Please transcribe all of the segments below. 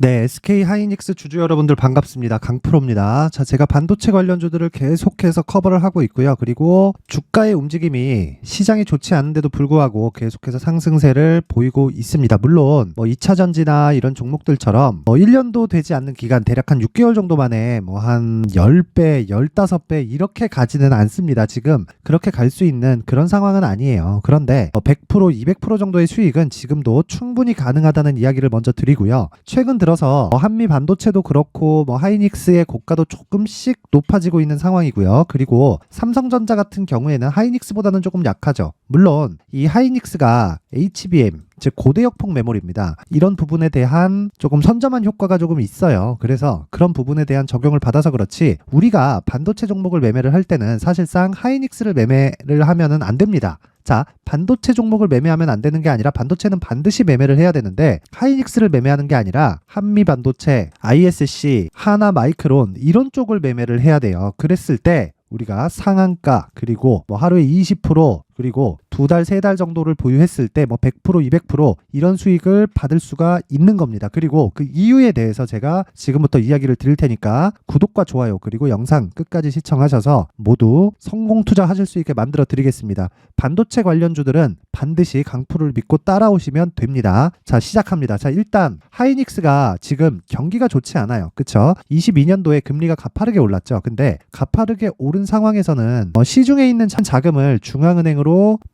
네, SK 하이닉스 주주 여러분들 반갑습니다. 강프로입니다. 자, 제가 반도체 관련주들을 계속해서 커버를 하고 있고요. 그리고 주가의 움직임이 시장이 좋지 않은데도 불구하고 계속해서 상승세를 보이고 있습니다. 물론 2차 전지나 이런 종목들처럼 1년도 되지 않는 기간, 대략 한 6개월 정도 만에 한 10배, 15배 이렇게 가지는 않습니다. 지금 그렇게 갈 수 있는 그런 상황은 아니에요. 그런데 100%, 200% 정도의 수익은 지금도 충분히 가능하다는 이야기를 먼저 드리고요. 최근 들어서 한미 반도체도 그렇고 하이닉스의 고가도 조금씩 높아지고 있는 상황이고요. 그리고 삼성전자 같은 경우에는 하이닉스보다는 조금 약하죠. 물론 이 하이닉스가 HBM, 즉 고대역폭 메모리입니다. 이런 부분에 대한 조금 선점한 효과가 조금 있어요. 그래서 그런 부분에 대한 적용을 받아서 그렇지, 우리가 반도체 종목을 매매를 할 때는 사실상 하이닉스를 매매를 하면은 안 됩니다. 자, 반도체 종목을 매매하면 안 되는 게 아니라 반도체는 반드시 매매를 해야 되는데, 하이닉스를 매매하는 게 아니라 한미 반도체, ISC, 하나 마이크론 이런 쪽을 매매를 해야 돼요. 그랬을 때 우리가 상한가, 그리고 하루에 20%, 그리고 2달, 3달 정도를 보유했을 때 100%, 200% 이런 수익을 받을 수가 있는 겁니다. 그리고 그 이유에 대해서 제가 지금부터 이야기를 드릴 테니까 구독과 좋아요, 그리고 영상 끝까지 시청하셔서 모두 성공 투자하실 수 있게 만들어 드리겠습니다. 반도체 관련주들은 반드시 강프로를 믿고 따라오시면 됩니다. 자, 시작합니다. 자, 일단 하이닉스가 지금 경기가 좋지 않아요. 그쵸? 22년도에 금리가 가파르게 올랐죠. 근데 가파르게 오른 상황에서는 시중에 있는 자금을 중앙은행으로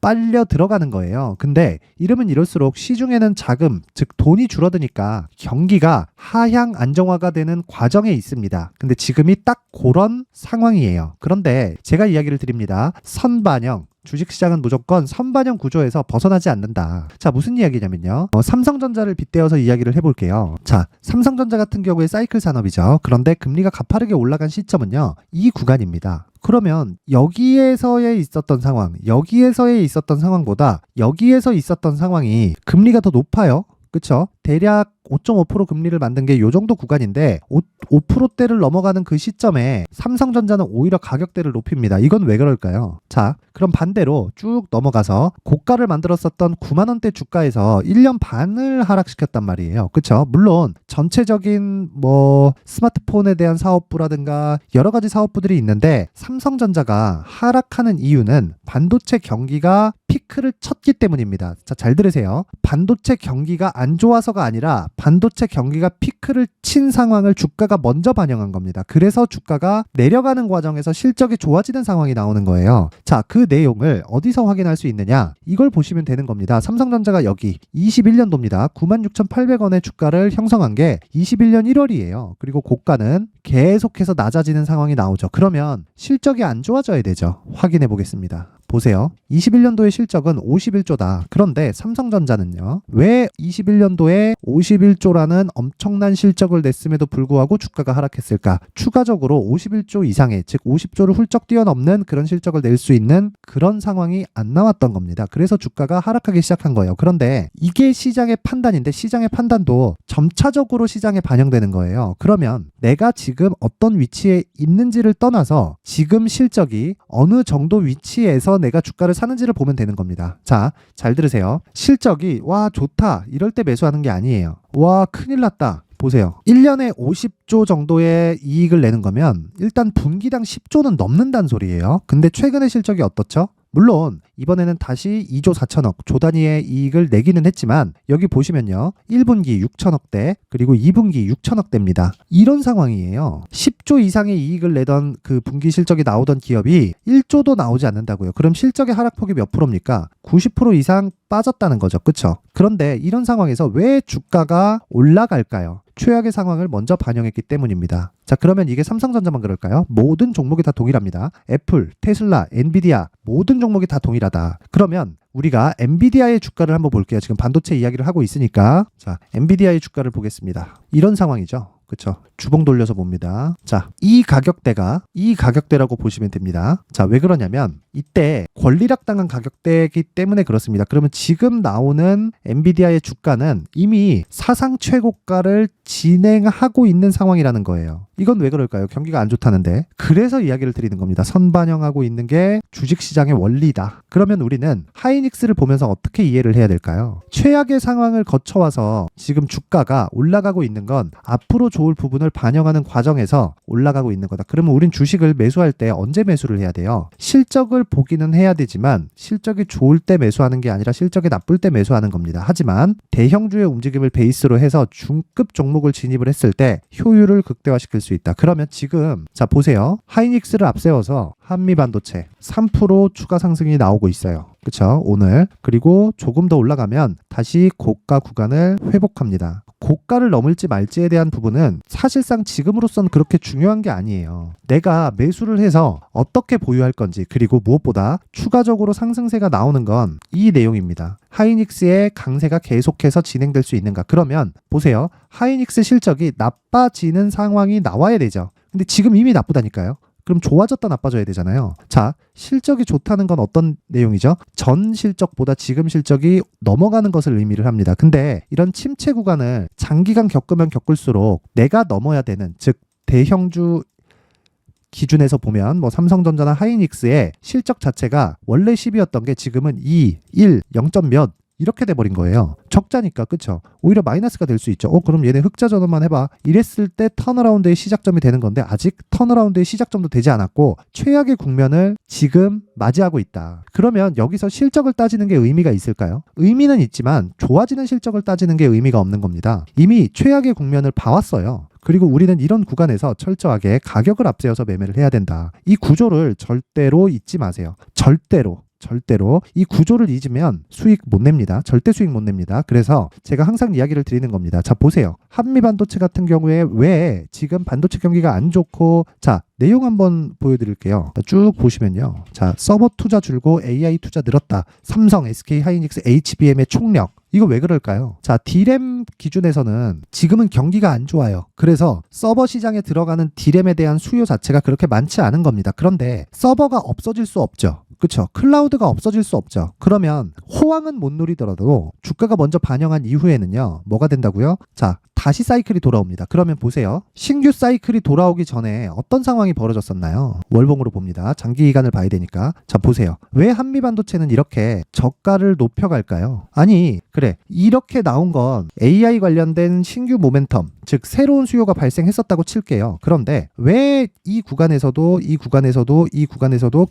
빨려 들어가는 거예요. 근데 이러면 이럴수록 시중에는 자금, 즉 돈이 줄어드니까 경기가 하향 안정화가 되는 과정에 있습니다. 근데 지금이 딱 그런 상황이에요. 그런데 제가 이야기를 드립니다. 선반영, 주식시장은 무조건 선반영 구조에서 벗어나지 않는다. 자, 무슨 이야기냐면요. 삼성전자를 빗대어서 이야기를 해볼게요. 자, 삼성전자 같은 경우에 사이클 산업이죠. 그런데 금리가 가파르게 올라간 시점은요, 이 구간입니다. 그러면 여기에서의 있었던 상황, 여기에서의 있었던 상황보다 여기에서 있었던 상황이 금리가 더 높아요. 그쵸? 대략 5.5% 금리를 만든 게 요 정도 구간인데 5%대를 넘어가는 그 시점에 삼성전자는 오히려 가격대를 높입니다. 이건 왜 그럴까요? 자, 그럼 반대로 쭉 넘어가서 고가를 만들었었던 9만원대 주가에서 1년 반을 하락시켰단 말이에요. 그쵸? 물론 전체적인 스마트폰에 대한 사업부라든가 여러 가지 사업부들이 있는데, 삼성전자가 하락하는 이유는 반도체 경기가 피크를 쳤기 때문입니다. 자, 잘 들으세요. 반도체 경기가 안 좋아서가 아니라 반도체 경기가 피크를 친 상황을 주가가 먼저 반영한 겁니다. 그래서 주가가 내려가는 과정에서 실적이 좋아지는 상황이 나오는 거예요. 자, 그 내용을 어디서 확인할 수 있느냐? 이걸 보시면 되는 겁니다. 삼성전자가 여기 21년도입니다. 96,800원의 주가를 형성한 게 21년 1월이에요. 그리고 고가는 계속해서 낮아지는 상황이 나오죠. 그러면 실적이 안 좋아져야 되죠. 확인해 보겠습니다. 보세요. 21년도의 실적은 51조다. 그런데 삼성전자는요, 왜 21년도에 51조라는 엄청난 실적을 냈음에도 불구하고 주가가 하락했을까? 추가적으로 51조 이상의, 즉 50조를 훌쩍 뛰어넘는 그런 실적을 낼 수 있는 그런 상황이 안 나왔던 겁니다. 그래서 주가가 하락하기 시작한 거예요. 그런데 이게 시장의 판단인데, 시장의 판단도 점차적으로 시장에 반영되는 거예요. 그러면 내가 지금 어떤 위치에 있는지를 떠나서 지금 실적이 어느 정도 위치에서 내가 주가를 사는지를 보면 되는 겁니다. 자, 잘 들으세요. 실적이 와 좋다 이럴 때 매수하는 게 아니에요. 와 큰일 났다. 보세요. 1년에 50조 정도의 이익을 내는 거면 일단 분기당 10조는 넘는다는 소리예요. 근데 최근의 실적이 어떻죠? 물론 이번에는 다시 2조 4천억 조 단위의 이익을 내기는 했지만, 여기 보시면요, 1분기 6천억대, 그리고 2분기 6천억대입니다. 이런 상황이에요. 10조 이상의 이익을 내던 그 분기 실적이 나오던 기업이 1조도 나오지 않는다고요. 그럼 실적의 하락폭이 몇 프로입니까? 90% 이상 빠졌다는 거죠. 그쵸? 그런데 이런 상황에서 왜 주가가 올라갈까요? 최악의 상황을 먼저 반영했기 때문입니다. 자, 그러면 이게 삼성전자만 그럴까요? 모든 종목이 다 동일합니다. 애플, 테슬라, 엔비디아 모든 종목이 다 동일하다. 그러면 우리가 엔비디아의 주가를 한번 볼게요. 지금 반도체 이야기를 하고 있으니까. 자, 엔비디아의 주가를 보겠습니다. 이런 상황이죠. 그쵸? 주봉 돌려서 봅니다. 자, 이 가격대라고 보시면 됩니다. 자, 왜 그러냐면 이때 권리락 당한 가격대이기 때문에 그렇습니다. 그러면 지금 나오는 엔비디아의 주가는 이미 사상 최고가를 진행하고 있는 상황이라는 거예요. 이건 왜 그럴까요? 경기가 안 좋다는데. 그래서 이야기를 드리는 겁니다. 선반영하고 있는 게 주식시장의 원리다. 그러면 우리는 하이닉스를 보면서 어떻게 이해를 해야 될까요? 최악의 상황을 거쳐와서 지금 주가가 올라가고 있는 건 앞으로 좋을 부분을 반영하는 과정에서 올라가고 있는 거다. 그러면 우린 주식을 매수할 때 언제 매수를 해야 돼요? 실적을 보기는 해야 되지만 실적이 좋을 때 매수하는 게 아니라 실적이 나쁠 때 매수하는 겁니다. 하지만 대형주의 움직임을 베이스로 해서 중급 종목을 진입을 했을 때 효율을 극대화시킬 수 있다. 그러면 지금 자 보세요. 하이닉스를 앞세워서 한미반도체 3% 추가 상승이 나오고 있어요. 그쵸? 오늘. 그리고 조금 더 올라가면 다시 고가 구간을 회복합니다. 고가를 넘을지 말지에 대한 부분은 사실상 지금으로선 그렇게 중요한 게 아니에요. 내가 매수를 해서 어떻게 보유할 건지, 그리고 무엇보다 추가적으로 상승세가 나오는 건 이 내용입니다. 하이닉스의 강세가 계속해서 진행될 수 있는가? 그러면 보세요. 하이닉스 실적이 나빠지는 상황이 나와야 되죠. 근데 지금 이미 나쁘다니까요. 그럼 좋아졌다 나빠져야 되잖아요. 자, 실적이 좋다는 건 어떤 내용이죠? 전 실적보다 지금 실적이 넘어가는 것을 의미를 합니다. 근데 이런 침체 구간을 장기간 겪으면 겪을수록 내가 넘어야 되는, 즉 대형주 기준에서 보면 뭐 삼성전자나 하이닉스의 실적 자체가 원래 10이었던 게 지금은 2, 1, 0점 몇 이렇게 돼버린 거예요. 적자니까, 그쵸? 오히려 마이너스가 될 수 있죠. 그럼 얘네 흑자 전환만 해봐. 이랬을 때 턴어라운드의 시작점이 되는 건데 아직 턴어라운드의 시작점도 되지 않았고 최악의 국면을 지금 맞이하고 있다. 그러면 여기서 실적을 따지는 게 의미가 있을까요? 의미는 있지만 좋아지는 실적을 따지는 게 의미가 없는 겁니다. 이미 최악의 국면을 봐왔어요. 그리고 우리는 이런 구간에서 철저하게 가격을 앞세워서 매매를 해야 된다. 이 구조를 절대로 잊지 마세요. 절대로 이 구조를 잊으면 수익 못 냅니다. 절대 수익 못 냅니다. 그래서 제가 항상 이야기를 드리는 겁니다. 자, 보세요. 한미반도체 같은 경우에 왜 지금 반도체 경기가 안 좋고, 자, 내용 한번 보여드릴게요. 쭉 보시면요. 자, 서버 투자 줄고 AI 투자 늘었다. 삼성, SK 하이닉스, HBM의 총력. 이거 왜 그럴까요? 자, D램 기준에서는 지금은 경기가 안 좋아요. 그래서 서버 시장에 들어가는 D램에 대한 수요 자체가 그렇게 많지 않은 겁니다. 그런데 서버가 없어질 수 없죠. 그쵸? 클라우드가 없어질 수 없죠. 그러면 호황은 못 누리더라도 주가가 먼저 반영한 이후에는요. 뭐가 된다고요? 자, 다시 사이클이 돌아옵니다. 그러면 보세요. 신규 사이클이 돌아오기 전에 어떤 상황이 벌어졌었나요? 월봉으로 봅니다. 장기 기간을 봐야 되니까. 자, 보세요. 왜 한미반도체는 이렇게 저가를 높여갈까요? 아니, 그래. 이렇게 나온 건 AI 관련된 신규 모멘텀, 즉 새로운 수요가 발생했었다고 칠게요. 그런데 왜 이 구간에서도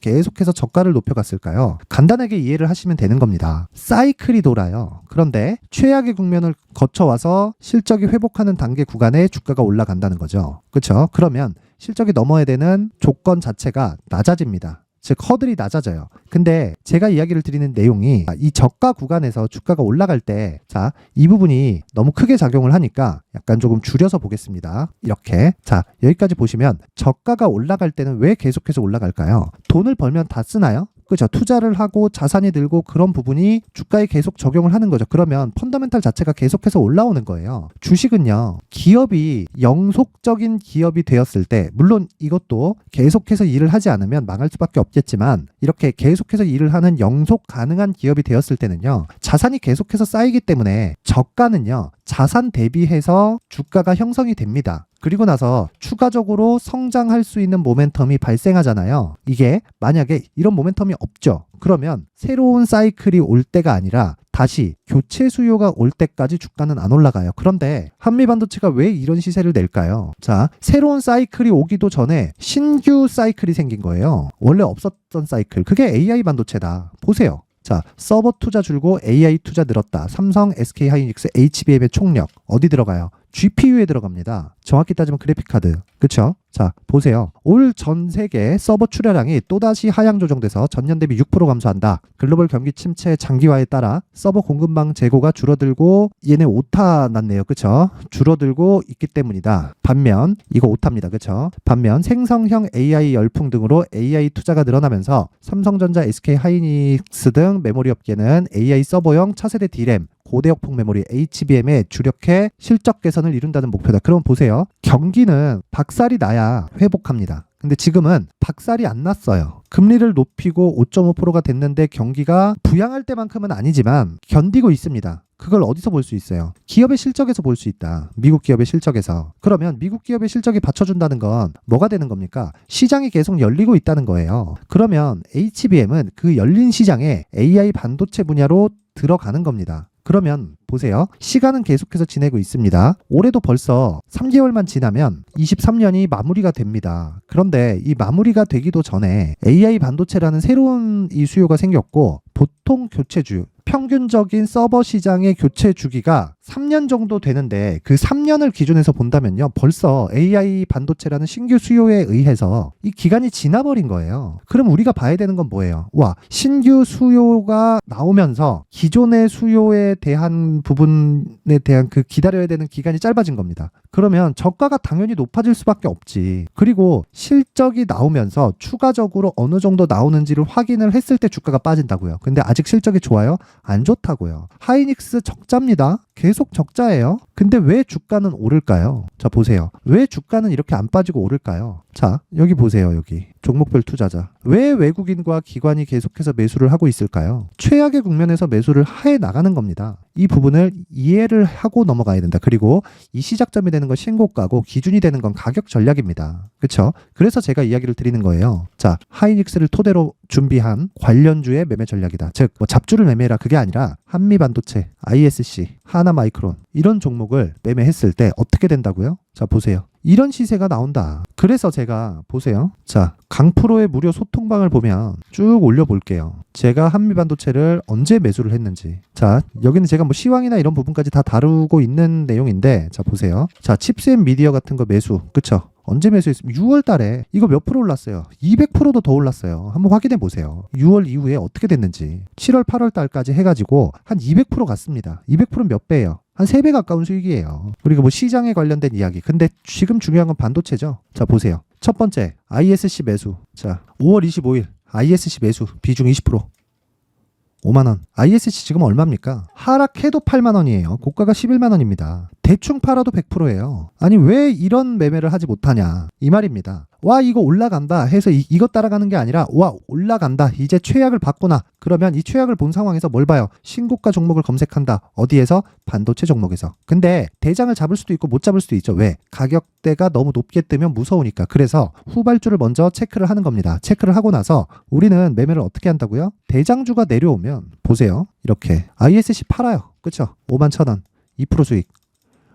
계속해서 저가를 높여갔을까요? 간단하게 이해를 하시면 되는 겁니다. 사이클이 돌아요. 그런데 최악의 국면을 거쳐와서 실적이 회복하는 단계 구간에 주가가 올라간다는 거죠. 그렇죠? 그러면 실적이 넘어야 되는 조건 자체가 낮아집니다. 즉 허들이 낮아져요. 근데 제가 이야기를 드리는 내용이 이 저가 구간에서 주가가 올라갈 때, 자, 이 부분이 너무 크게 작용을 하니까 약간 조금 줄여서 보겠습니다. 이렇게. 자, 여기까지 보시면 저가가 올라갈 때는 왜 계속해서 올라갈까요? 돈을 벌면 다 쓰나요? 그죠? 투자를 하고 자산이 늘고 그런 부분이 주가에 계속 적용을 하는 거죠. 그러면 펀더멘탈 자체가 계속해서 올라오는 거예요. 주식은요, 기업이 영속적인 기업이 되었을 때, 물론 이것도 계속해서 일을 하지 않으면 망할 수밖에 없겠지만, 이렇게 계속해서 일을 하는 영속 가능한 기업이 되었을 때는요, 자산이 계속해서 쌓이기 때문에 저가는요, 자산 대비해서 주가가 형성이 됩니다. 그리고 나서 추가적으로 성장할 수 있는 모멘텀이 발생하잖아요. 이게 만약에 이런 모멘텀이 없죠. 그러면 새로운 사이클이 올 때가 아니라 다시 교체 수요가 올 때까지 주가는 안 올라가요. 그런데 한미반도체가 왜 이런 시세를 낼까요? 자, 새로운 사이클이 오기도 전에 신규 사이클이 생긴 거예요. 원래 없었던 사이클. 그게 AI 반도체다. 보세요. 자, 서버 투자 줄고 AI 투자 늘었다. 삼성, SK 하이닉스, HBM의 총력. 어디 들어가요? GPU에 들어갑니다. 정확히 따지면 그래픽카드. 그쵸? 자, 보세요. 올 전 세계 서버 출하량이 또다시 하향 조정돼서 전년 대비 6% 감소한다. 글로벌 경기 침체 장기화에 따라 서버 공급망 재고가 줄어들고, 얘네 오타 났네요. 그쵸? 줄어들고 있기 때문이다. 반면 이거 오타입니다. 그쵸? 반면 생성형 AI 열풍 등으로 AI 투자가 늘어나면서 삼성전자, SK 하이닉스 등 메모리 업계는 AI 서버용 차세대 D램 고대역폭 메모리 HBM에 주력해 실적 개선을 이룬다는 목표다. 그럼 보세요. 경기는 박살이 나야 회복합니다. 근데 지금은 박살이 안 났어요. 금리를 높이고 5.5%가 됐는데 경기가 부양할 때만큼은 아니지만 견디고 있습니다. 그걸 어디서 볼 수 있어요? 기업의 실적에서 볼 수 있다. 미국 기업의 실적에서. 그러면 미국 기업의 실적이 받쳐준다는 건 뭐가 되는 겁니까? 시장이 계속 열리고 있다는 거예요. 그러면 HBM은 그 열린 시장에 AI 반도체 분야로 들어가는 겁니다. 그러면 보세요. 시간은 계속해서 지내고 있습니다. 올해도 벌써 3개월만 지나면 23년이 마무리가 됩니다. 그런데 이 마무리가 되기도 전에 AI 반도체라는 새로운 이 수요가 생겼고 보통 교체주, 평균적인 서버 시장의 교체 주기가 3년 정도 되는데 그 3년을 기준해서 본다면요. 벌써 AI 반도체라는 신규 수요에 의해서 이 기간이 지나버린 거예요. 그럼 우리가 봐야 되는 건 뭐예요? 와, 신규 수요가 나오면서 기존의 수요에 대한 부분에 대한 그 기다려야 되는 기간이 짧아진 겁니다. 그러면 저가가 당연히 높아질 수밖에 없지. 그리고 실적이 나오면서 추가적으로 어느 정도 나오는지를 확인을 했을 때 주가가 빠진다고요. 근데 아직 실적이 좋아요? 안 좋다고요. 하이닉스 적자입니다. 계속 적자예요. 근데 왜 주가는 오를까요? 자, 보세요. 왜 주가는 이렇게 안 빠지고 오를까요? 자, 여기 보세요. 여기 종목별 투자자. 왜 외국인과 기관이 계속해서 매수를 하고 있을까요? 최악의 국면에서 매수를 해 나가는 겁니다. 이 부분을 이해를 하고 넘어가야 된다. 그리고 이 시작점이 되는 건 신고가고 기준이 되는 건 가격 전략입니다. 그렇죠? 그래서 제가 이야기를 드리는 거예요. 자, 하이닉스를 토대로 준비한 관련주의 매매 전략이다. 즉, 뭐 잡주를 매매해라 그게 아니라 한미반도체, ISC, 하나마이크론 이런 종목을 매매했을 때 어떻게 된다고요? 자, 보세요. 이런 시세가 나온다. 그래서 제가 보세요. 자, 강프로의 무료 소통방을 보면 쭉 올려볼게요. 제가 한미반도체를 언제 매수를 했는지. 자, 여기는 제가 뭐 시황이나 이런 부분까지 다 다루고 있는 내용인데, 자, 보세요. 자, 칩스앤 미디어 같은 거 매수. 그쵸? 언제 매수했으면 6월 달에 이거 몇 프로 올랐어요? 200%도 더 올랐어요. 한번 확인해 보세요. 6월 이후에 어떻게 됐는지. 7월, 8월 달까지 해가지고 한 200% 갔습니다. 200%는 몇 배예요? 한 3배 가까운 수익이에요. 그리고 뭐 시장에 관련된 이야기. 근데 지금 중요한 건 반도체죠. 자, 보세요. 첫 번째, ISC 매수. 자, 5월 25일 ISC 매수 비중 20%. 5만원. ISC 지금 얼마입니까? 하락해도 8만원이에요. 고가가 11만원입니다. 대충 팔아도 100%예요. 아니 왜 이런 매매를 하지 못하냐 이 말입니다. 와 이거 올라간다 해서 이거 따라가는 게 아니라 와 올라간다 이제 최악을 봤구나. 그러면 이 최악을 본 상황에서 뭘 봐요? 신고가 종목을 검색한다. 어디에서? 반도체 종목에서. 근데 대장을 잡을 수도 있고 못 잡을 수도 있죠. 왜? 가격대가 너무 높게 뜨면 무서우니까. 그래서 후발주를 먼저 체크를 하는 겁니다. 체크를 하고 나서 우리는 매매를 어떻게 한다고요? 대장주가 내려오면 보세요. 이렇게 ISC 팔아요. 그쵸? 51,000원 2% 수익.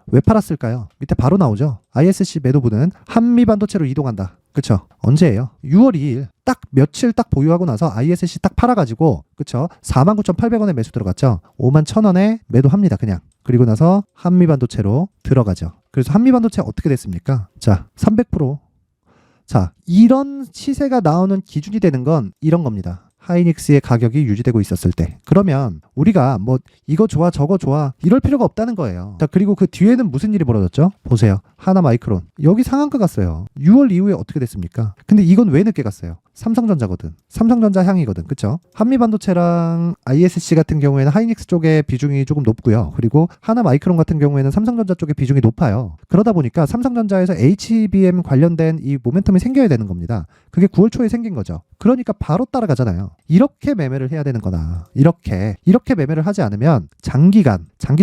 왜 팔았을까요? 밑에 바로 나오죠. ISC 매도부는 한미반도체로 이동한다. 그쵸? 언제예요? 6월 2일 딱 며칠 딱 보유하고 나서 ISC 딱 팔아가지고 그쵸? 49,800원에 매수 들어갔죠. 51,000원에 매도합니다. 그냥. 그리고 나서 한미반도체로 들어가죠. 그래서 한미반도체 어떻게 됐습니까? 자, 300%. 자, 이런 시세가 나오는 기준이 되는 건 이런 겁니다. 하이닉스의 가격이 유지되고 있었을 때. 그러면 우리가 뭐 이거 좋아 저거 좋아 이럴 필요가 없다는 거예요. 자, 그리고 그 뒤에는 무슨 일이 벌어졌죠? 보세요. 하나마이크론. 여기 상한가 갔어요. 6월 이후에 어떻게 됐습니까? 근데 이건 왜 늦게 갔어요? 삼성전자거든. 삼성전자 향이거든. 그쵸? 한미반도체랑 ISC 같은 경우에는 하이닉스 쪽의 비중이 조금 높고요. 그리고 하나마이크론 같은 경우에는 삼성전자 쪽의 비중이 높아요. 그러다 보니까 삼성전자에서 HBM 관련된 이 모멘텀이 생겨야 되는 겁니다. 그게 9월 초에 생긴 거죠. 그러니까 바로 따라가잖아요. 이렇게 매매를 해야 되는 거다. 이렇게 매매를 하지 않으면 장기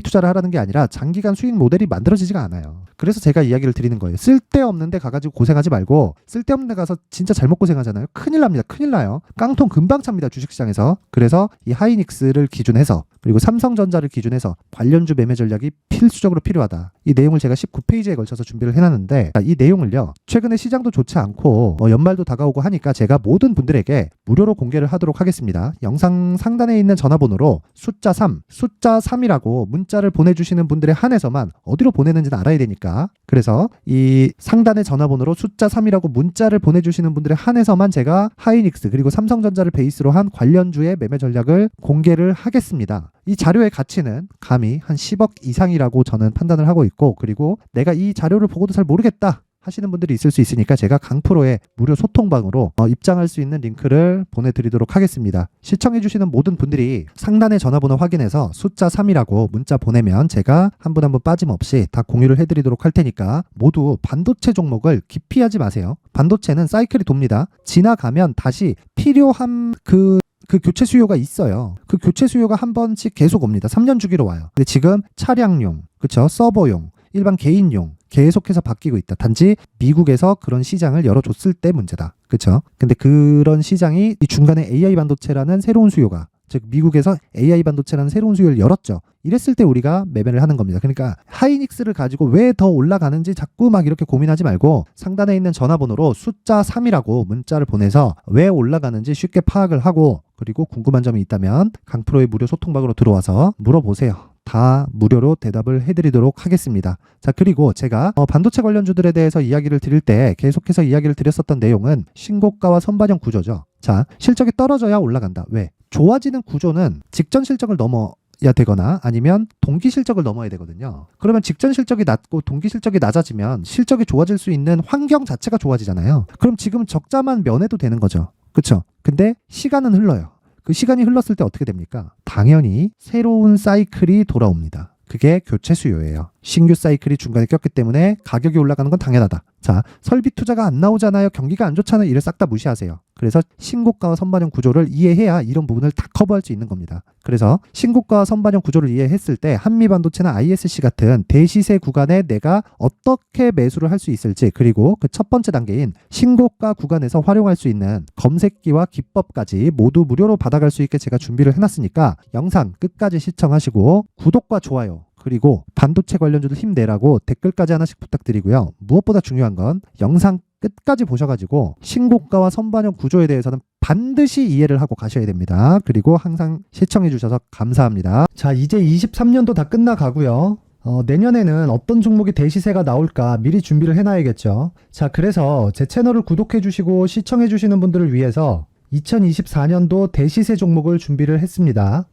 투자를 하라는 게 아니라 장기간 수익 모델이 만들어지지가 않아요. 그래서 제가 이야기를 드리는 거예요. 쓸데없는 데 가가지고 고생하지 말고 쓸데없는 데 가서 진짜 잘못 고생하잖아요. 큰일 납니다. 큰일 나요. 깡통 금방 찹니다. 주식시장에서. 그래서 이 하이닉스를 기준해서 그리고 삼성전자를 기준해서 관련주 매매 전략이 필수적으로 필요하다. 이 내용을 제가 19페이지에 걸쳐서 준비를 해놨는데 이 내용을요. 최근에 시장도 좋지 않고 연말도 다가오고 하니까 제가 모든 분들에게 무료로 공개를 하도록 하겠습니다. 영상 상단에 있는 전화번호로 숫자 3이라고 문자를 보내주시는 분들에 한해서만 어디로 보내는지는 알아야 되니까 그래서 이 상단의 전화번호로 숫자 3이라고 문자를 보내주시는 분들에 한해서만 제가 하이닉스 그리고 삼성전자를 베이스로 한 관련주의 매매 전략을 공개를 하겠습니다. 이 자료의 가치는 감히 한 10억 이상이라고 저는 판단을 하고 있고 그리고 내가 이 자료를 보고도 잘 모르겠다. 하시는 분들이 있을 수 있으니까 제가 강프로의 무료 소통방으로 입장할 수 있는 링크를 보내드리도록 하겠습니다. 시청해주시는 모든 분들이 상단의 전화번호 확인해서 숫자 3이라고 문자 보내면 제가 한 분 한 분 빠짐없이 다 공유를 해드리도록 할 테니까 모두 반도체 종목을 기피하지 마세요. 반도체는 사이클이 돕니다. 지나가면 다시 필요한 그 교체 수요가 있어요. 그 교체 수요가 한 번씩 계속 옵니다. 3년 주기로 와요. 근데 지금 차량용, 그쵸? 서버용, 일반 개인용 계속해서 바뀌고 있다. 단지 미국에서 그런 시장을 열어줬을 때 문제다. 그쵸? 근데 그런 시장이 이 중간에 AI 반도체라는 새로운 수요가, 즉 미국에서 AI 반도체라는 새로운 수요를 열었죠. 이랬을 때 우리가 매매를 하는 겁니다. 그러니까 하이닉스를 가지고 왜 더 올라가는지 자꾸 막 이렇게 고민하지 말고 상단에 있는 전화번호로 숫자 3이라고 문자를 보내서 왜 올라가는지 쉽게 파악을 하고, 그리고 궁금한 점이 있다면 강프로의 무료 소통방으로 들어와서 물어보세요. 다 무료로 대답을 해드리도록 하겠습니다. 자, 그리고 제가 반도체 관련주들에 대해서 이야기를 드릴 때 계속해서 이야기를 드렸었던 내용은 신고가와 선반영 구조죠. 자, 실적이 떨어져야 올라간다. 왜? 좋아지는 구조는 직전 실적을 넘어야 되거나 아니면 동기 실적을 넘어야 되거든요. 그러면 직전 실적이 낮고 동기 실적이 낮아지면 실적이 좋아질 수 있는 환경 자체가 좋아지잖아요. 그럼 지금 적자만 면해도 되는 거죠. 그쵸? 근데 시간은 흘러요. 그 시간이 흘렀을 때 어떻게 됩니까? 당연히 새로운 사이클이 돌아옵니다. 그게 교체 수요예요. 신규 사이클이 중간에 꼈기 때문에 가격이 올라가는 건 당연하다. 자, 설비 투자가 안 나오잖아요. 경기가 안 좋잖아요. 이를 싹 다 무시하세요. 그래서 신고가와 선반영 구조를 이해해야 이런 부분을 다 커버할 수 있는 겁니다. 그래서 신고가와 선반영 구조를 이해했을 때 한미반도체나 ISC 같은 대시세 구간에 내가 어떻게 매수를 할 수 있을지, 그리고 그 첫 번째 단계인 신고가 구간에서 활용할 수 있는 검색기와 기법까지 모두 무료로 받아갈 수 있게 제가 준비를 해놨으니까 영상 끝까지 시청하시고 구독과 좋아요, 그리고 반도체 관련주들 힘내라고 댓글까지 하나씩 부탁드리고요. 무엇보다 중요한 건 영상 끝까지 보셔가지고 신고가와 선반영 구조에 대해서는 반드시 이해를 하고 가셔야 됩니다. 그리고 항상 시청해 주셔서 감사합니다. 자, 이제 23년도 다 끝나가고요. 내년에는 어떤 종목이 대시세가 나올까 미리 준비를 해놔야겠죠. 자, 그래서 제 채널을 구독해 주시고 시청해 주시는 분들을 위해서 2024년도 대시세 종목을 준비를 했습니다.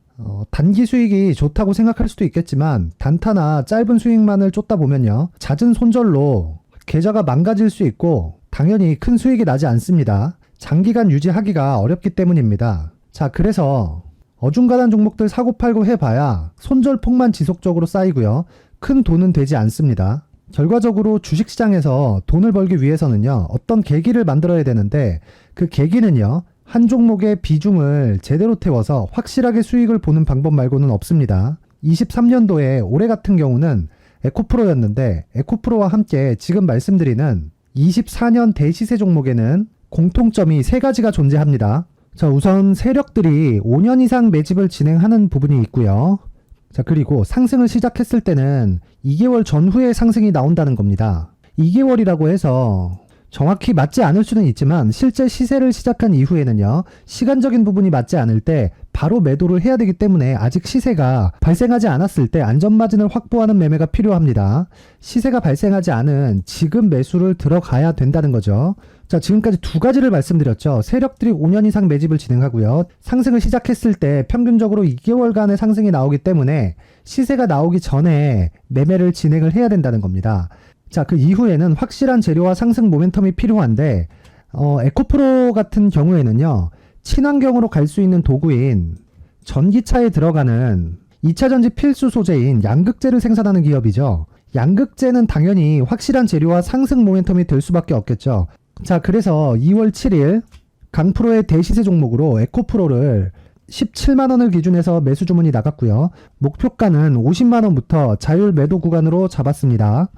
단기 수익이 좋다고 생각할 수도 있겠지만 단타나 짧은 수익만을 쫓다 보면요, 잦은 손절로 계좌가 망가질 수 있고 당연히 큰 수익이 나지 않습니다. 장기간 유지하기가 어렵기 때문입니다. 자, 그래서 어중간한 종목들 사고팔고 해봐야 손절폭만 지속적으로 쌓이고요, 큰 돈은 되지 않습니다. 결과적으로 주식시장에서 돈을 벌기 위해서는요, 어떤 계기를 만들어야 되는데 그 계기는요, 한 종목의 비중을 제대로 태워서 확실하게 수익을 보는 방법 말고는 없습니다. 23년도에 올해 같은 경우는 에코프로였는데 에코프로와 함께 지금 말씀드리는 24년 대시세 종목에는 공통점이 3가지가 존재합니다. 자, 우선 세력들이 5년 이상 매집을 진행하는 부분이 있고요. 자, 그리고 상승을 시작했을 때는 2개월 전후에 상승이 나온다는 겁니다. 2개월이라고 해서 정확히 맞지 않을 수는 있지만 실제 시세를 시작한 이후에는요, 시간적인 부분이 맞지 않을 때 바로 매도를 해야 되기 때문에 아직 시세가 발생하지 않았을 때 안전마진을 확보하는 매매가 필요합니다. 시세가 발생하지 않은 지금 매수를 들어가야 된다는 거죠. 자, 지금까지 2가지를 말씀드렸죠. 세력들이 5년 이상 매집을 진행하고요, 상승을 시작했을 때 평균적으로 2개월간의 상승이 나오기 때문에 시세가 나오기 전에 매매를 진행을 해야 된다는 겁니다. 자, 그 이후에는 확실한 재료와 상승 모멘텀이 필요한데 에코프로 같은 경우에는요, 친환경으로 갈 수 있는 도구인 전기차에 들어가는 2차전지 필수 소재인 양극재를 생산하는 기업이죠. 양극재는 당연히 확실한 재료와 상승 모멘텀이 될 수밖에 없겠죠. 자, 그래서 2월 7일 강프로의 대시세 종목으로 에코프로를 17만원을 기준해서 매수 주문이 나갔고요. 목표가는 50만원부터 자율 매도 구간으로 잡았습니다.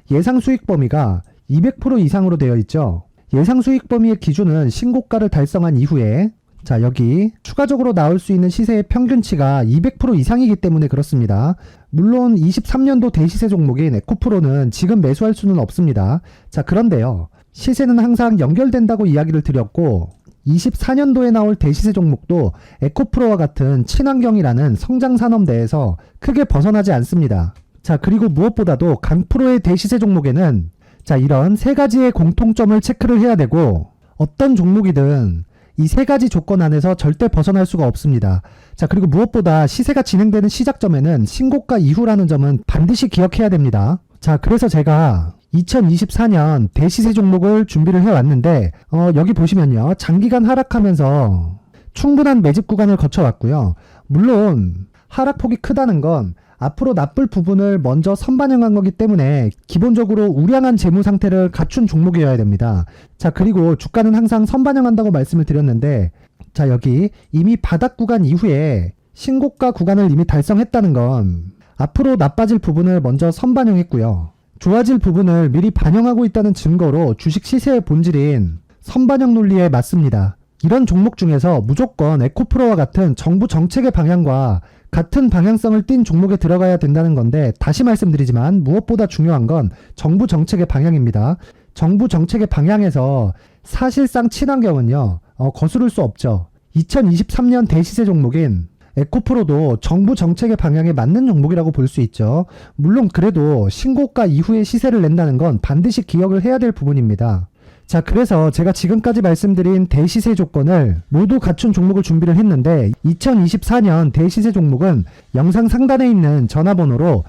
예상 수익 범위가 200% 이상으로 되어 있죠. 예상 수익 범위의 기준은 신고가를 달성한 이후에, 자, 여기 추가적으로 나올 수 있는 시세의 평균치가 200% 이상이기 때문에 그렇습니다. 물론 23년도 대시세 종목인 에코프로는 지금 매수할 수는 없습니다. 자, 그런데요, 시세는 항상 연결된다고 이야기를 드렸고 24년도에 나올 대시세 종목도 에코프로와 같은 친환경이라는 성장산업 내에서 크게 벗어나지 않습니다. 자, 그리고 무엇보다도 강프로의 대시세 종목에는 자, 이런 3가지의 공통점을 체크를 해야 되고 어떤 종목이든 이 3가지 조건 안에서 절대 벗어날 수가 없습니다. 자, 그리고 무엇보다 시세가 진행되는 시작점에는 신고가 이후라는 점은 반드시 기억해야 됩니다. 자, 그래서 제가 2024년 대시세 종목을 준비를 해왔는데 여기 보시면요. 장기간 하락하면서 충분한 매집 구간을 거쳐왔고요. 물론 하락폭이 크다는 건 앞으로 나쁠 부분을 먼저 선반영한 거기 때문에 기본적으로 우량한 재무 상태를 갖춘 종목이어야 됩니다. 자, 그리고 주가는 항상 선반영한다고 말씀을 드렸는데, 자, 여기 이미 바닥 구간 이후에 신고가 구간을 이미 달성했다는 건 앞으로 나빠질 부분을 먼저 선반영했고요. 좋아질 부분을 미리 반영하고 있다는 증거로 주식 시세의 본질인 선반영 논리에 맞습니다. 이런 종목 중에서 무조건 에코프로와 같은 정부 정책의 방향과 같은 방향성을 띈 종목에 들어가야 된다는 건데, 다시 말씀드리지만 무엇보다 중요한 건 정부 정책의 방향입니다. 정부 정책의 방향에서 사실상 친환경은요, 거스를 수 없죠. 2023년 대시세 종목인 에코프로도 정부 정책의 방향에 맞는 종목이라고 볼 수 있죠. 물론 그래도 신고가 이후에 시세를 낸다는 건 반드시 기억을 해야 될 부분입니다. 자, 그래서 제가 지금까지 말씀드린 대시세 조건을 모두 갖춘 종목을 준비를 했는데, 2024년 대시세 종목은 영상 상단에 있는 전화번호로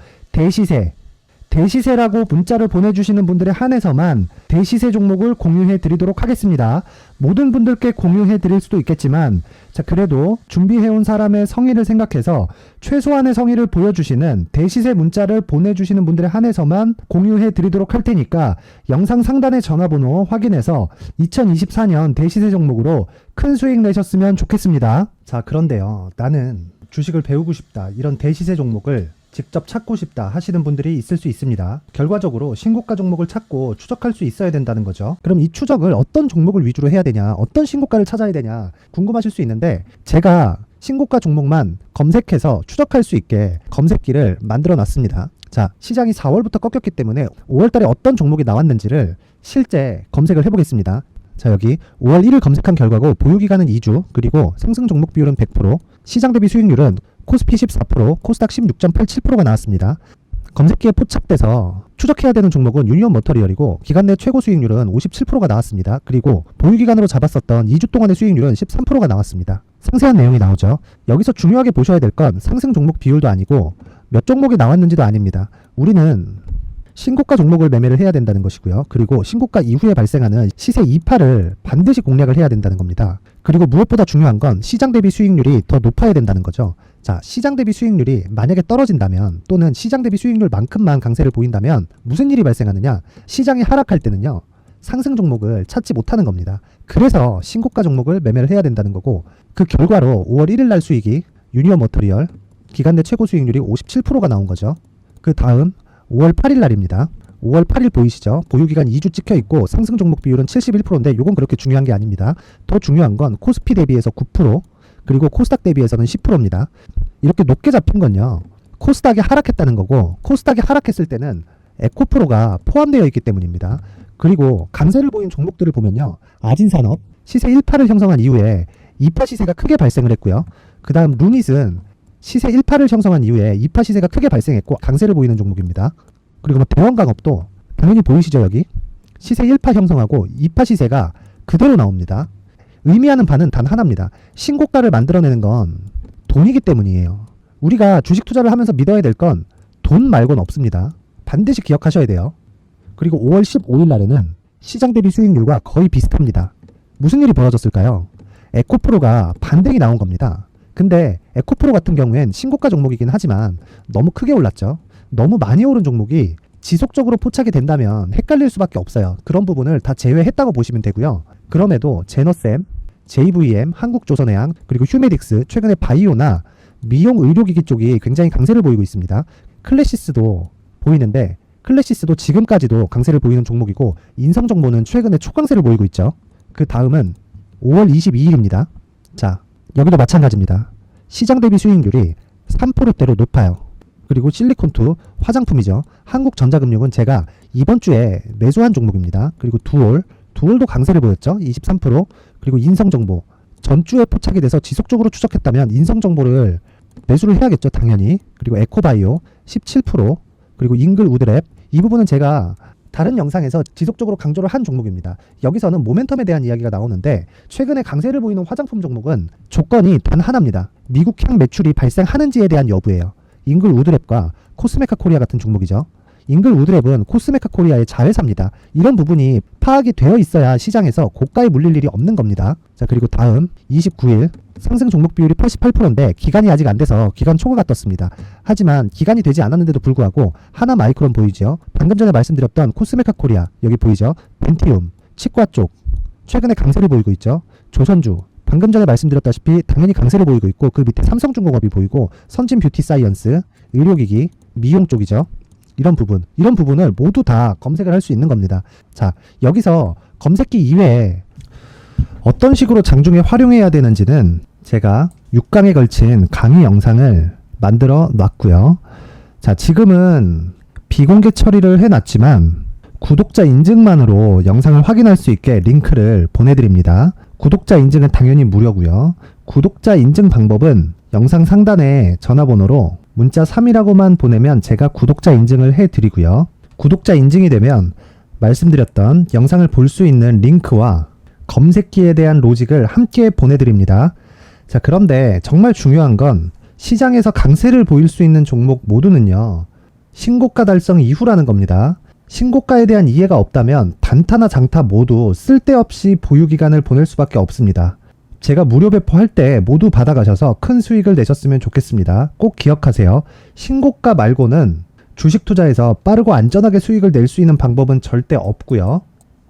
대시세라고 문자를 보내주시는 분들에 한해서만 대시세 종목을 공유해 드리도록 하겠습니다. 모든 분들께 공유해 드릴 수도 있겠지만, 자, 그래도 준비해온 사람의 성의를 생각해서 최소한의 성의를 보여주시는 대시세 문자를 보내주시는 분들에 한해서만 공유해 드리도록 할 테니까 영상 상단의 전화번호 확인해서 2024년 대시세 종목으로 큰 수익 내셨으면 좋겠습니다. 자, 그런데요, 나는 주식을 배우고 싶다, 이런 대시세 종목을 직접 찾고 싶다 하시는 분들이 있을 수 있습니다. 결과적으로 신고가 종목을 찾고 추적할 수 있어야 된다는 거죠. 그럼 이 추적을 어떤 종목을 위주로 해야 되냐, 어떤 신고가를 찾아야 되냐 궁금하실 수 있는데, 제가 신고가 종목만 검색해서 추적할 수 있게 검색기를 만들어 놨습니다. 자, 시장이 4월부터 꺾였기 때문에 5월달에 어떤 종목이 나왔는지를 실제 검색을 해보겠습니다. 자, 여기 5월 1일 검색한 결과고 보유기간은 2주, 그리고 상승 종목 비율은 100%, 시장 대비 수익률은 코스피 14%, 코스닥 16.87%가 나왔습니다. 검색기에 포착돼서 추적해야 되는 종목은 유니온 머터리얼이고 기간 내 최고 수익률은 57%가 나왔습니다. 그리고 보유기간으로 잡았었던 2주 동안의 수익률은 13%가 나왔습니다. 상세한 내용이 나오죠. 여기서 중요하게 보셔야 될 건 상승 종목 비율도 아니고 몇 종목이 나왔는지도 아닙니다. 우리는 신고가 종목을 매매를 해야 된다는 것이고요. 그리고 신고가 이후에 발생하는 시세 이파를 반드시 공략을 해야 된다는 겁니다. 그리고 무엇보다 중요한 건 시장 대비 수익률이 더 높아야 된다는 거죠. 자, 시장 대비 수익률이 만약에 떨어진다면, 또는 시장 대비 수익률만큼만 강세를 보인다면 무슨 일이 발생하느냐? 시장이 하락할 때는요, 상승 종목을 찾지 못하는 겁니다. 그래서 신고가 종목을 매매를 해야 된다는 거고, 그 결과로 5월 1일 날 수익이 유니온 머터리얼 기간 내 최고 수익률이 57%가 나온 거죠. 그 다음 5월 8일 날입니다. 5월 8일 보이시죠? 보유기간 2주 찍혀 있고 상승 종목 비율은 71%인데 이건 그렇게 중요한 게 아닙니다. 더 중요한 건 코스피 대비해서 9%, 그리고 코스닥 대비해서는 10%입니다. 이렇게 높게 잡힌 건요, 코스닥이 하락했다는 거고, 코스닥이 하락했을 때는 에코프로가 포함되어 있기 때문입니다. 그리고 강세를 보인 종목들을 보면요, 아진산업 시세 1파를 형성한 이후에 2파 시세가 크게 발생을 했고요. 그 다음 루닛은 시세 1파를 형성한 이후에 2파 시세가 크게 발생했고 강세를 보이는 종목입니다. 그리고 뭐 대원강업도 당연히 보이시죠? 여기 시세 1파 형성하고 2파 시세가 그대로 나옵니다. 의미하는 바는 단 하나입니다. 신고가를 만들어내는 건 돈이기 때문이에요. 우리가 주식 투자를 하면서 믿어야 될 건 돈 말고는 없습니다. 반드시 기억하셔야 돼요. 그리고 5월 15일 날에는 시장 대비 수익률과 거의 비슷합니다. 무슨 일이 벌어졌을까요? 에코프로가 반등이 나온 겁니다. 근데 에코프로 같은 경우엔 신고가 종목이긴 하지만 너무 크게 올랐죠. 너무 많이 오른 종목이 지속적으로 포착이 된다면 헷갈릴 수밖에 없어요. 그런 부분을 다 제외했다고 보시면 되고요. 그럼에도 제너셈, JVM, 한국조선해양, 그리고 휴메딕스, 최근에 바이오나 미용 의료기기 쪽이 굉장히 강세를 보이고 있습니다. 클래시스도 보이는데, 클래시스도 지금까지도 강세를 보이는 종목이고, 인성정보는 최근에 초강세를 보이고 있죠. 그 다음은 5월 22일입니다. 자, 여기도 마찬가지입니다. 시장 대비 수익률이 3%대로 높아요. 그리고 실리콘2 화장품이죠. 한국전자금융은 제가 이번 주에 매수한 종목입니다. 그리고 두올도 강세를 보였죠. 23%. 그리고 인성정보 전주에 포착이 돼서 지속적으로 추적했다면 인성정보를 매수를 해야겠죠. 당연히. 그리고 에코바이오 17%. 그리고 잉글 우드랩, 이 부분은 제가 다른 영상에서 지속적으로 강조를 한 종목입니다. 여기서는 모멘텀에 대한 이야기가 나오는데, 최근에 강세를 보이는 화장품 종목은 조건이 단 하나입니다. 미국향 매출이 발생하는지에 대한 여부예요. 잉글 우드랩과 코스메카 코리아 같은 종목이죠. 잉글 우드랩은 코스메카 코리아의 자회사입니다. 이런 부분이 파악이 되어 있어야 시장에서 고가에 물릴 일이 없는 겁니다. 자, 그리고 다음 29일 상승 종목 비율이 88%인데 기간이 아직 안 돼서 기간 초과가 떴습니다. 하지만 기간이 되지 않았는데도 불구하고 하나 마이크론 보이죠? 방금 전에 말씀드렸던 코스메카 코리아 여기 보이죠? 벤티움, 치과 쪽 최근에 강세를 보이고 있죠. 조선주 방금 전에 말씀드렸다시피 당연히 강세를 보이고 있고 그 밑에 삼성중공업이 보이고 선진 뷰티 사이언스, 의료기기, 미용 쪽이죠. 이런 부분을 모두 다 검색을 할 수 있는 겁니다. 자, 여기서 검색기 이외에 어떤 식으로 장중에 활용해야 되는지는 제가 6강에 걸친 강의 영상을 만들어 놨고요. 자, 지금은 비공개 처리를 해놨지만 구독자 인증만으로 영상을 확인할 수 있게 링크를 보내드립니다. 구독자 인증은 당연히 무료고요. 구독자 인증 방법은 영상 상단에 전화번호로 문자 3이라고만 보내면 제가 구독자 인증을 해드리고요. 구독자 인증이 되면 말씀드렸던 영상을 볼 수 있는 링크와 검색기에 대한 로직을 함께 보내드립니다. 자, 그런데 정말 중요한 건 시장에서 강세를 보일 수 있는 종목 모두는요. 신고가 달성 이후라는 겁니다. 신고가에 대한 이해가 없다면 단타나 장타 모두 쓸데없이 보유기간을 보낼 수밖에 없습니다. 제가 무료 배포할 때 모두 받아가셔서 큰 수익을 내셨으면 좋겠습니다. 꼭 기억하세요. 신고가 말고는 주식 투자에서 빠르고 안전하게 수익을 낼 수 있는 방법은 절대 없고요.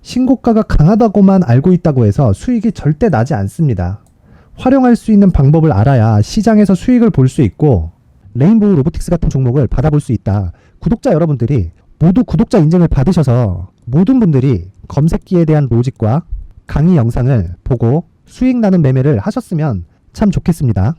신고가가 강하다고만 알고 있다고 해서 수익이 절대 나지 않습니다. 활용할 수 있는 방법을 알아야 시장에서 수익을 볼 수 있고 레인보우 로보틱스 같은 종목을 받아볼 수 있다. 구독자 여러분들이 모두 구독자 인증을 받으셔서 모든 분들이 검색기에 대한 로직과 강의 영상을 보고 수익 나는 매매를 하셨으면 참 좋겠습니다.